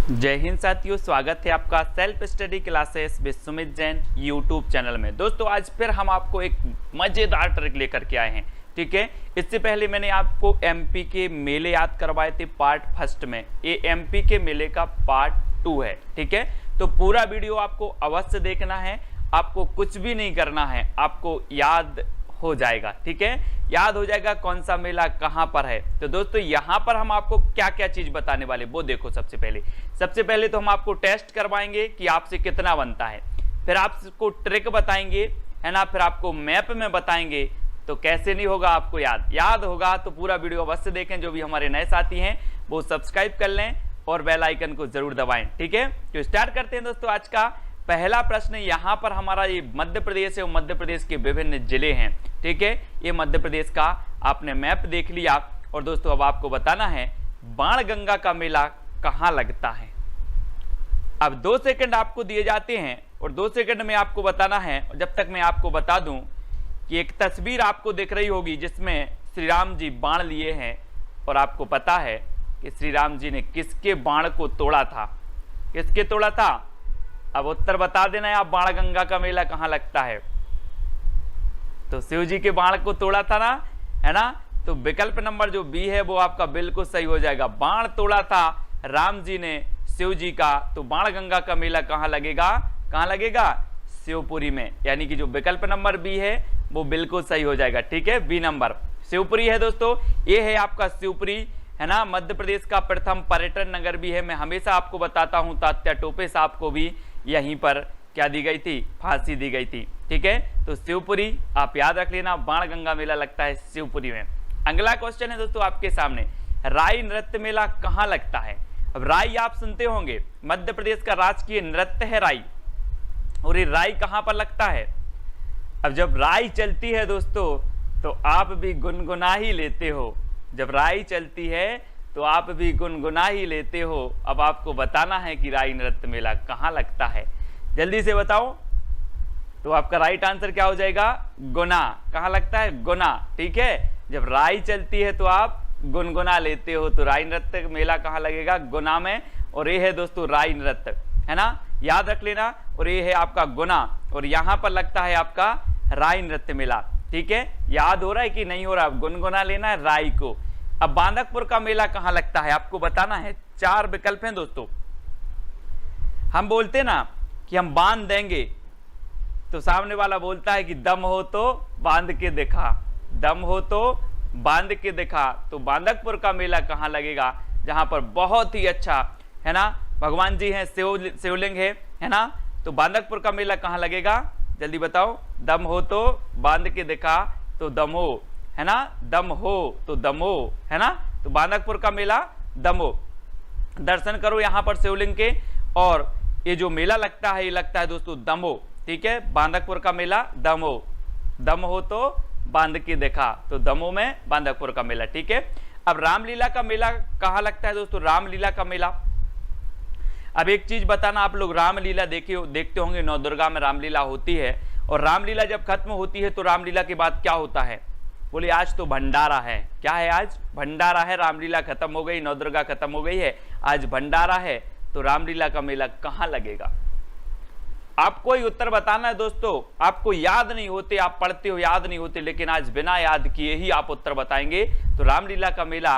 जय हिंद साथियों, स्वागत है आपका self study classes with Sumit Jain YouTube channel में। दोस्तों आज फिर हम आपको एक मज़ेदार ट्रिक लेकर के आए हैं। ठीक है, इससे पहले मैंने आपको एमपी के मेले याद करवाए थे पार्ट फर्स्ट में। ये एमपी के मेले का पार्ट 2 है। ठीक है, तो पूरा वीडियो आपको अवश्य देखना है, आपको कुछ भी नहीं करना है, आपको याद हो जाएगा। ठीक है, याद हो जाएगा कौन सा मेला कहां पर है। तो दोस्तों यहां पर हम आपको क्या क्या चीज बताने वाले वो देखो। सबसे पहले तो हम आपको टेस्ट करवाएंगे कि आपसे कितना बनता है, फिर आपको ट्रिक बताएंगे, है ना, फिर आपको मैप में बताएंगे। तो कैसे नहीं होगा आपको याद होगा तो पूरा वीडियो अवश्य देखें। जो भी हमारे नए साथी हैं वो सब्सक्राइब कर लें और बेल आइकन को जरूर दबाएं। ठीक है, तो स्टार्ट करते हैं दोस्तों। आज का पहला प्रश्न यहाँ पर हमारा ये मध्य प्रदेश है और मध्य प्रदेश के विभिन्न जिले हैं। ठीक है, ये मध्य प्रदेश का आपने मैप देख लिया। और दोस्तों अब आपको बताना है बाणगंगा का मेला कहाँ लगता है। अब 2 सेकंड आपको दिए जाते हैं और 2 सेकंड में आपको बताना है। जब तक मैं आपको बता दूं कि एक तस्वीर आपको दिख रही होगी जिसमें श्री राम जी बाण लिए हैं और आपको पता है कि श्री राम जी ने किसके बाण को तोड़ा था, किसके तोड़ा था। अब उत्तर बता देना है आप, बाणगंगा का मेला कहाँ लगता है। तो शिव जी के बाण को तोड़ा था ना, है ना। तो विकल्प नंबर जो बी है वो आपका बिल्कुल सही हो जाएगा। बाण तोड़ा था राम जी ने शिव जी का, तो बाणगंगा का मेला कहाँ लगेगा, कहाँ लगेगा, शिवपुरी में। यानी कि जो विकल्प नंबर बी है वो बिल्कुल सही हो जाएगा। ठीक है, बी नंबर शिवपुरी है दोस्तों। ये है आपका शिवपुरी, है ना। मध्य प्रदेश का प्रथम पर्यटन नगर भी है। मैं हमेशा आपको बताता हूँ तात्या टोपे साहब को भी यहीं पर क्या दी गई थी, फांसी दी गई थी। ठीक है, तो शिवपुरी आप याद रख लेना, बाणगंगा मेला लगता है शिवपुरी में। अगला क्वेश्चन है दोस्तों आपके सामने, राई नृत्य मेला कहाँ लगता है। अब राई आप सुनते होंगे, मध्य प्रदेश का राजकीय नृत्य है राई, और ये राई कहाँ पर लगता है। अब जब राई चलती है दोस्तों तो आप भी गुनगुना ही लेते हो। जब राई चलती है तो आप भी गुनगुना ही लेते हो। अब आपको बताना है कि राई नृत्य मेला कहाँ लगता है, जल्दी से बताओ। तो आपका राइट आंसर क्या हो जाएगा, गुना। कहाँ लगता है, गुना। ठीक है, जब राई चलती है तो आप गुनगुना लेते हो। तो राई नृत्य मेला कहाँ लगेगा, गुना में। और ये है दोस्तों राई नृत्य, है ना, याद रख लेना। और ये है आपका गुना, और यहाँ पर लगता है आपका राई नृत्य मेला। ठीक है, याद हो रहा है कि नहीं हो रहा, गुनगुना लेना है राई को। अब बांदकपुर का मेला कहाँ लगता है आपको बताना है। 4 विकल्प हैं दोस्तों। हम बोलते ना कि हम बांध देंगे, तो सामने वाला बोलता है कि दम हो तो बांध के दिखा, दम हो तो बांध के दिखा। तो बांदकपुर का मेला कहाँ लगेगा, जहां पर बहुत ही अच्छा, है ना, भगवान जी हैं, शिवलिंग है ना। तो बांदकपुर का मेला कहाँ लगेगा, जल्दी बताओ। दम हो तो बांध के दिखा, तो दमो, है ना, दम हो तो दमो, है ना। तो बांदकपुर का मेला दमो। दर्शन करो यहाँ पर शिवलिंग के। और ये जो मेला लगता है ये लगता है दोस्तों दमो। ठीक है, बांदकपुर का मेला दमो, दम हो तो बांध के देखा, तो दमो में बांदकपुर का मेला। ठीक है, अब रामलीला का मेला कहाँ लगता है दोस्तों, रामलीला का मेला। अब एक चीज बताना, आप लोग रामलीला देखते होंगे, नवदुर्गा में रामलीला होती है। और रामलीला जब खत्म होती है तो रामलीला के बाद क्या होता है, बोले आज तो भंडारा है। क्या है, आज भंडारा है। रामलीला खत्म हो गई, नवदुर्गा खत्म हो गई है, आज भंडारा है। तो रामलीला का मेला कहाँ लगेगा, आपको ही उत्तर बताना है दोस्तों। आपको याद नहीं होते, आप पढ़ते हो याद नहीं होते, लेकिन आज बिना याद किए ही आप उत्तर बताएंगे। तो रामलीला का मेला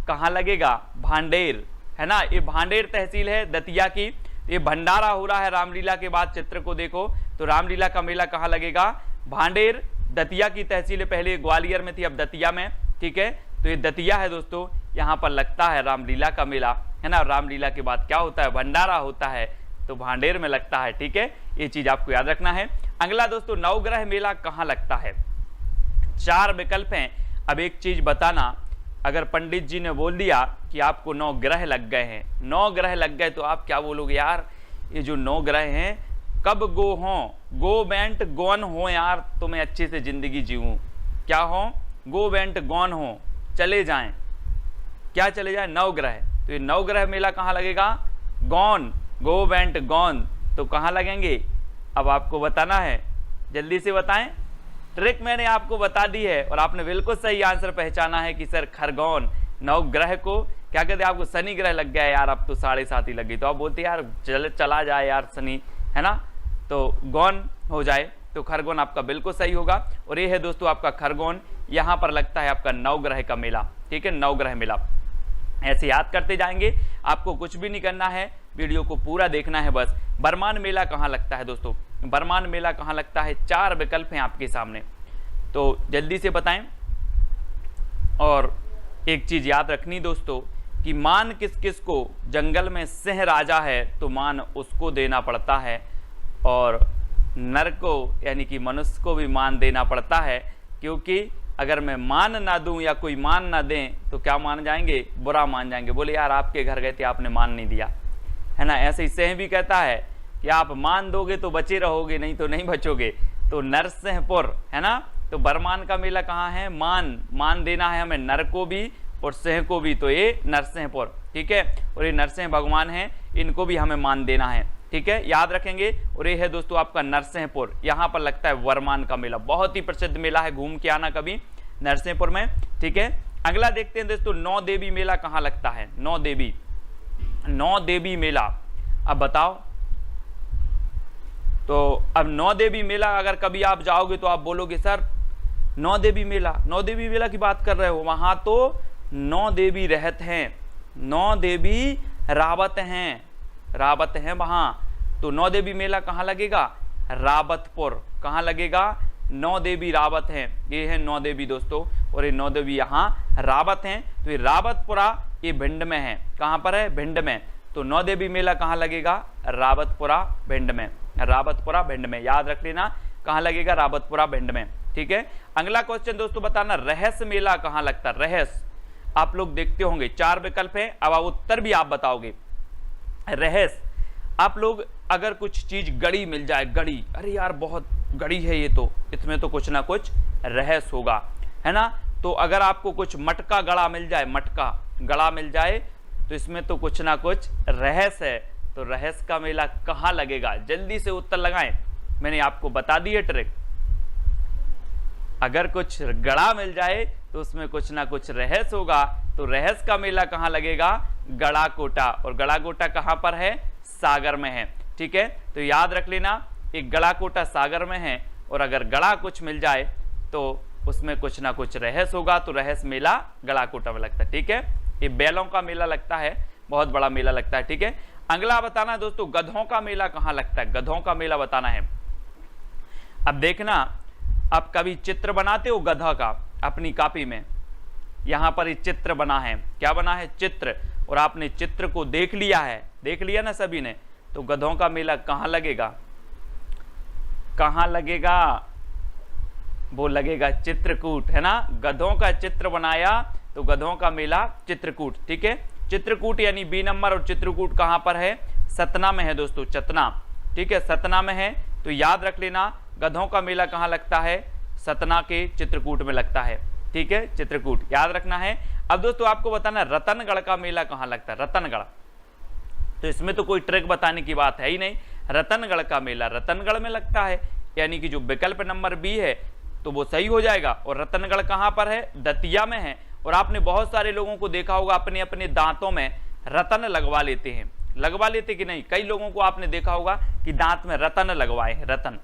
कहाँ लगेगा, भांडेर, है ना। ये भांडेर तहसील है दतिया की। ये भंडारा हो रहा है रामलीला के बाद, चित्र को देखो। तो रामलीला का मेला कहाँ लगेगा, भांडेर, दतिया की तहसील है। पहले ग्वालियर में थी, अब दतिया में। ठीक है, तो ये दतिया है दोस्तों, यहाँ पर लगता है रामलीला का मेला, है ना। रामलीला के बाद क्या होता है, भंडारा होता है, तो भांडेर में लगता है। ठीक है, ये चीज आपको याद रखना है। अगला दोस्तों, नवग्रह मेला कहाँ लगता है। 4 विकल्प हैं। अब एक चीज बताना, अगर पंडित जी ने बोल दिया कि आपको 9 ग्रह लग गए हैं, 9 ग्रह लग गए, तो आप क्या बोलोगे, यार ये जो 9 ग्रह हैं कब गो हों, गो बेंट गौन हो यार, तो मैं अच्छे से जिंदगी जीऊं। क्या हो, गो बेंट गौन हो, चले जाएं, क्या चले जाएं, 9 ग्रह। तो ये 9 ग्रह मेला कहाँ लगेगा, गौन, गो बेंट गौन, तो कहाँ लगेंगे। अब आपको बताना है, जल्दी से बताएं। ट्रिक मैंने आपको बता दी है और आपने बिल्कुल सही आंसर पहचाना है कि सर खरगोन, 9 ग्रह को क्या कहते हैं, आपको शनि ग्रह लग गया यार, अब तो 7.5 ही लग गई, तो आप बोलते यार चला जाए यार शनि, है ना, तो गौन हो जाए, तो खरगोन आपका बिल्कुल सही होगा। और ये है दोस्तों आपका खरगोन, यहाँ पर लगता है आपका नवग्रह का मेला, ठीक है, नवग्रह मेला। ऐसे याद करते जाएंगे, आपको कुछ भी नहीं करना है, वीडियो को पूरा देखना है बस। बरमान मेला कहाँ लगता है दोस्तों, बरमान मेला कहाँ लगता है, 4 विकल्प हैं आपके सामने, तो जल्दी से बताएं। और एक चीज याद रखनी दोस्तों कि मान किस किस को, जंगल में सिंह राजा है तो मान उसको देना पड़ता है, और नर को यानी कि मनुष्य को भी मान देना पड़ता है, क्योंकि अगर मैं मान ना दूं या कोई मान ना दें तो क्या मान जाएंगे, बुरा मान जाएंगे, बोले यार आपके घर गए थे आपने मान नहीं दिया, है ना। ऐसे ही सिंह भी कहता है कि आप मान दोगे तो बचे रहोगे, नहीं तो नहीं बचोगे, तो नरसिंहपुर, है ना। तो बरमान का मेला कहाँ है, मान देना है हमें नर को भी और सिंह को भी, तो ये नरसिंहपुर, ठीक है। और ये नरसिंह भगवान हैं, इनको भी हमें मान देना है, ठीक है, याद रखेंगे। और ये है दोस्तों आपका नरसिंहपुर, यहाँ पर लगता है बरमान का मेला, बहुत ही प्रसिद्ध मेला है, घूम के आना कभी नरसिंहपुर में, ठीक है। अगला देखते हैं दोस्तों, नौ देवी मेला कहाँ लगता है, नौ देवी मेला, अब बताओ। तो अब नौ देवी मेला अगर कभी आप जाओगे तो आप बोलोगे सर नौ देवी मेला की बात कर रहे हो, वहां तो 9 देवी रहत हैं, 9 देवी रावत हैं वहां, तो 9 देवी मेला कहाँ लगेगा, रावतपुर, कहाँ लगेगा, 9 देवी रावत हैं, ये है 9 देवी दोस्तों, और ये 9 देवी यहाँ रावत हैं, तो ये रावतपुरा ये भिंड में है, कहाँ पर है, भिंड में, तो 9 देवी मेला कहाँ लगेगा, रावतपुरा भिंड में, रावतपुरा भिंड में, याद रख लेना कहाँ लगेगा, रावतपुरा भिंड में, ठीक है। अगला क्वेश्चन दोस्तों बताना, रहस्य मेला कहाँ लगता है, रहस्य आप लोग देखते होंगे, 4 विकल्प है, अब उत्तर भी आप बताओगे। रहस्य, आप लोग अगर कुछ चीज गड़ी मिल जाए, गड़ी, अरे यार बहुत गड़ी है ये तो, इसमें तो कुछ ना कुछ रहस्य होगा, है ना। तो अगर आपको कुछ मटका गड़ा मिल जाए, मटका गड़ा मिल जाए, तो इसमें तो कुछ ना कुछ रहस्य है, तो रहस्य का मेला कहाँ लगेगा, जल्दी से उत्तर लगाएं, मैंने आपको बता दी है ट्रिक। अगर कुछ गड़ा मिल जाए तो उसमें कुछ ना कुछ रहस्य होगा, तो रहस्य का मेला कहाँ लगेगा, गड़ाकोटा, और गड़ाकोटा कहाँ पर है, सागर में है, ठीक है। तो याद रख लेना, एक गड़ाकोटा सागर में है, और अगर गड़ा कुछ मिल जाए तो उसमें कुछ ना कुछ रहस्य होगा, तो रहस्य मेला गड़ाकोटा में लगता है, ठीक है। ये बैलों का मेला लगता है, बहुत बड़ा मेला लगता है, ठीक है। अगला बताना दोस्तों, गधों का मेला कहाँ लगता है, गधों का मेला बताना है। अब देखना, आप कभी चित्र बनाते हो गधा का अपनी कॉपी में, यहां पर एक चित्र बना है, क्या बना है, चित्र, और आपने चित्र को देख लिया है, देख लिया ना सभी ने, तो गधों का मेला कहां लगेगा, कहां लगेगा, वो लगेगा चित्रकूट, है ना। गधों का चित्र बनाया तो गधों का मेला चित्रकूट, ठीक है। चित्रकूट यानी बी नंबर, और चित्रकूट कहां पर है, सतना में है दोस्तों, सतना, ठीक है, सतना में है, तो याद रख लेना गधों का मेला कहाँ लगता है, सतना के चित्रकूट में लगता है, ठीक है, चित्रकूट, याद रखना है। अब दोस्तों आपको बताना रतनगढ़ का मेला कहाँ लगता है, रतनगढ़, तो इसमें तो कोई ट्रिक बताने की बात है ही नहीं, रतनगढ़ का मेला रतनगढ़ में लगता है, यानी कि जो विकल्प नंबर बी है तो वो सही हो जाएगा। और रतनगढ़ कहाँ पर है, दतिया में है, और आपने बहुत सारे लोगों को देखा होगा अपने अपने दांतों में रतन लगवा लेते हैं, लगवा लेते कि नहीं, कई लोगों को आपने देखा होगा कि दांत में रतन लगवाए हैं, रतन,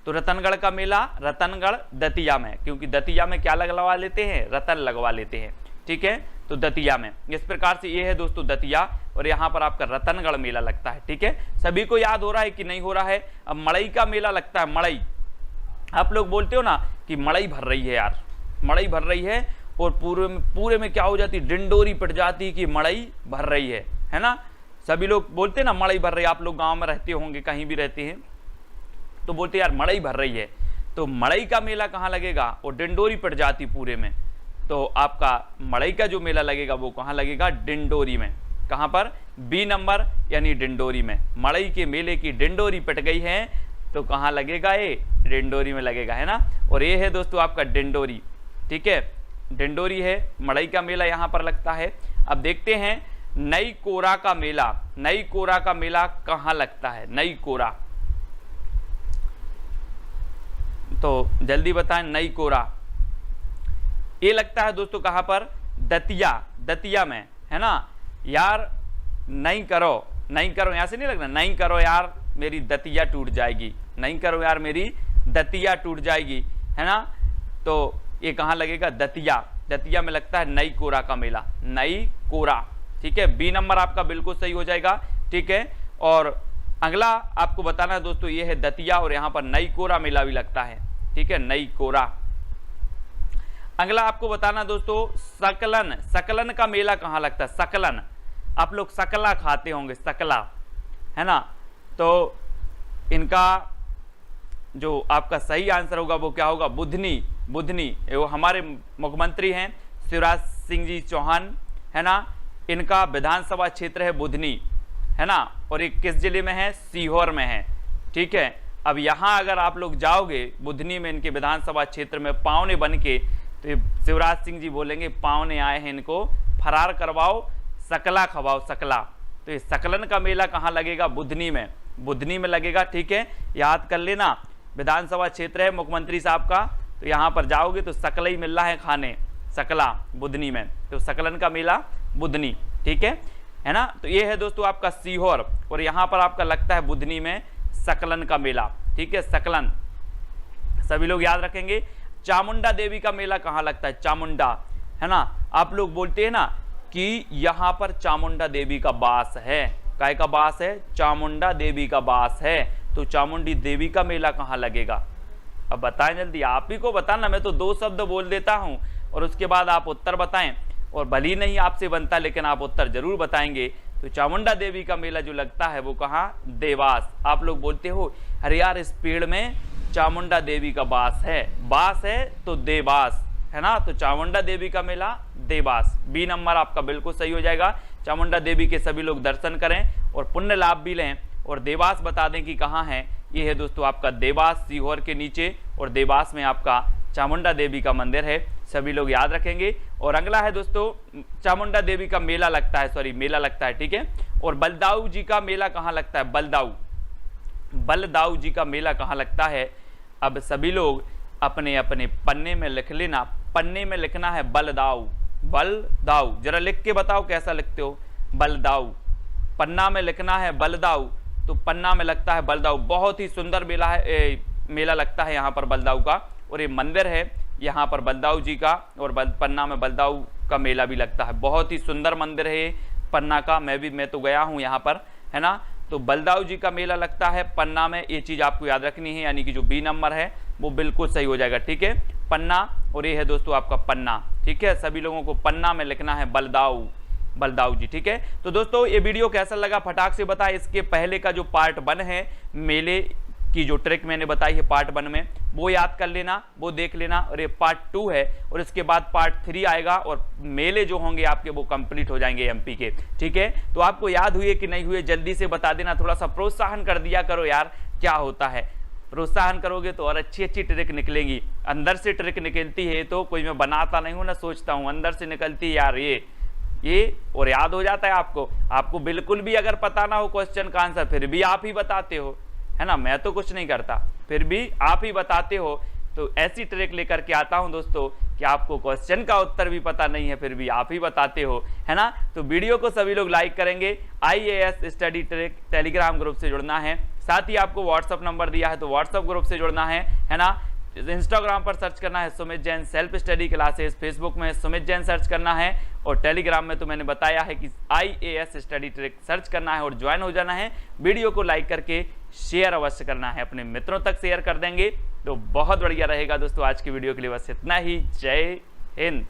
तो रतनगढ़ का मेला रतनगढ़ दतिया में, क्योंकि दतिया में क्या लगवा लेते हैं, रतन लगवा लेते हैं, ठीक है, तो दतिया में, इस प्रकार से ये है दोस्तों दतिया, और यहाँ पर आपका रतनगढ़ मेला लगता है, ठीक है। सभी को याद हो रहा है कि नहीं हो रहा है। अब मड़ई का मेला लगता है, मड़ई, आप लोग बोलते हो ना कि मड़ई भर रही है यार, मड़ई भर रही है, और पूरे में क्या हो जाती, डिंडोरी पड़ जाती कि मड़ई भर रही है ना। सभी लोग बोलते हैं ना मड़ई भर रही है, आप लोग गांव में रहते होंगे, कहीं भी रहते हैं तो बोलते यार मड़ई भर रही है, तो मड़ई का मेला कहाँ लगेगा, और डिंडोरी पड़ जाती पूरे में, तो आपका मड़ई का जो मेला लगेगा वो कहाँ लगेगा, डिंडोरी में, कहाँ पर, बी नंबर यानी डिंडोरी में, मड़ई के मेले की डिंडोरी पट गई है तो कहाँ लगेगा, ये डिंडोरी में लगेगा, है ना। और ये है दोस्तों आपका डिंडोरी, ठीक है, डिंडोरी है, मड़ई का मेला यहाँ पर लगता है। अब देखते हैं नई कोरा का मेला, नई कोरा का मेला कहाँ लगता है, नई कोरा, तो जल्दी बताएं, नई कोरा ये लगता है दोस्तों कहां पर, दतिया, दतिया में, है ना, यार नहीं करो, नहीं करो, यहां से नहीं लगना, नहीं करो यार मेरी दतिया टूट जाएगी, नहीं करो यार मेरी दतिया टूट जाएगी, है ना। तो ये कहाँ लगेगा, दतिया, दतिया में लगता है नई कोरा का मेला, नई कोरा, ठीक है। बी नंबर आपका बिल्कुल सही हो जाएगा, ठीक है। और अगला आपको बताना है दोस्तों, ये है दतिया और यहाँ पर नई कोरा मेला भी लगता है, ठीक है, नई कोरा। अगला आपको बताना दोस्तों, सकलन, सकलन का मेला कहाँ लगता है, सकलन, आप लोग सकला खाते होंगे, सकला, है ना। तो इनका जो आपका सही आंसर होगा वो क्या होगा, बुधनी, बुधनी, वो हमारे मुख्यमंत्री हैं शिवराज सिंह जी चौहान, है ना, इनका विधानसभा क्षेत्र है बुधनी, है ना, और ये किस जिले में है, सीहोर में है, ठीक है। अब यहाँ अगर आप लोग जाओगे बुधनी में इनके विधानसभा क्षेत्र में पावने बन के, तो शिवराज सिंह जी बोलेंगे पावने आए हैं, इनको फरार करवाओ, सकला खवाओ, सकला। तो ये सकलन का मेला कहाँ लगेगा, बुधनी में, बुधनी में लगेगा, ठीक है, याद कर लेना। विधानसभा क्षेत्र है मुख्यमंत्री साहब का, तो यहाँ पर जाओगे तो सकला ही मिल रहा है खाने, सकला बुधनी में, तो सकलन का मेला बुधनी, ठीक है ना। तो ये है दोस्तों आपका सीहोर, और यहाँ पर आपका लगता है बुधनी में सकलन का मेला, ठीक है, सकलन, सभी लोग याद रखेंगे। चामुंडा देवी का मेला कहाँ लगता है, चामुंडा, है ना, आप लोग बोलते हैं ना कि यहाँ पर चामुंडा देवी का वास है, काय का वास है, चामुंडा देवी का वास है, तो चामुंडी देवी का मेला कहाँ लगेगा, अब बताएं जल्दी, आप ही को बताना, मैं तो 2 शब्द बोल देता हूं और उसके बाद आप उत्तर बताएं, और भली नहीं आपसे बनता लेकिन आप उत्तर जरूर बताएंगे। तो चामुंडा देवी का मेला जो लगता है वो कहाँ, देवास। आप लोग बोलते हो अरे यार इस पेड़ में चामुंडा देवी का बास है तो देवास, है ना, तो चामुंडा देवी का मेला देवास, बी नंबर आपका बिल्कुल सही हो जाएगा। चामुंडा देवी के सभी लोग दर्शन करें और पुण्य लाभ भी लें, और देवास बता दें कि कहाँ है, ये है दोस्तों आपका देवास, सीहोर के नीचे, और देवास में आपका चामुंडा देवी का मंदिर है, सभी लोग याद रखेंगे। और अगला है दोस्तों, चामुंडा देवी का मेला लगता है, सॉरी मेला लगता है, ठीक है। और बलदाऊ जी का मेला कहाँ लगता है, बलदाऊ, बलदाऊ जी का मेला कहाँ लगता है। अब सभी लोग अपने अपने पन्ने में लिख लेना, पन्ने में लिखना है बलदाऊ, बलदाऊ, जरा लिख के बताओ कैसा लिखते हो, बलदाऊ, पन्ना में लिखना है बलदाऊ, तो पन्ना में लगता है बलदाऊ, बहुत ही सुंदर मेला है, मेला लगता है यहाँ पर बलदाऊ का, और ये मंदिर है यहाँ पर बलदाऊ जी का, और पन्ना में बलदाऊ का मेला भी लगता है, बहुत ही सुंदर मंदिर है पन्ना का, मैं तो गया हूँ यहाँ पर, है ना। तो बलदाऊ जी का मेला लगता है पन्ना में, ये चीज़ आपको याद रखनी है, यानी कि जो बी नंबर है वो बिल्कुल सही हो जाएगा, ठीक है, पन्ना, और ये है दोस्तों आपका पन्ना, ठीक है, सभी लोगों को पन्ना में लिखना है बलदाऊ, बलदाऊ जी, ठीक है। तो दोस्तों ये वीडियो कैसा लगा फटाक से बताएं। इसके पहले का जो पार्ट 1 है मेले की जो ट्रिक मैंने बताई है पार्ट 1 में, वो याद कर लेना, वो देख लेना, और ये पार्ट 2 है, और इसके बाद पार्ट 3 आएगा, और मेले जो होंगे आपके वो कंप्लीट हो जाएंगे एमपी के, ठीक है। तो आपको याद हुए कि नहीं हुए जल्दी से बता देना, थोड़ा सा प्रोत्साहन कर दिया करो यार, क्या होता है, प्रोत्साहन करोगे तो और अच्छी अच्छी ट्रिक निकलेंगी, अंदर से ट्रिक निकलती है, तो कोई मैं बनाता नहीं हूँ ना, सोचता हूँ, अंदर से निकलती है यार ये और याद हो जाता है आपको बिल्कुल भी अगर पता ना हो क्वेश्चन का आंसर, फिर भी आप ही बताते हो, है ना, मैं तो कुछ नहीं करता, फिर भी आप ही बताते हो। तो ऐसी ट्रिक लेकर के आता हूं दोस्तों कि आपको क्वेश्चन का उत्तर भी पता नहीं है, फिर भी आप ही बताते हो, है ना। तो वीडियो को सभी लोग लाइक करेंगे। IAS study trick Telegram group से जुड़ना है, साथ ही आपको व्हाट्सअप नंबर दिया है तो व्हाट्सअप ग्रुप से जुड़ना है ना। इंस्टाग्राम पर सर्च करना है Sumit Jain self study classes, Facebook में सुमित जैन सर्च करना है, और टेलीग्राम में तो मैंने बताया है कि IAS स्टडी ट्रिक सर्च करना है और ज्वाइन हो जाना है। वीडियो को लाइक करके शेयर अवश्य करना है, अपने मित्रों तक शेयर कर देंगे तो बहुत बढ़िया रहेगा दोस्तों। आज की वीडियो के लिए बस इतना ही, जय हिंद।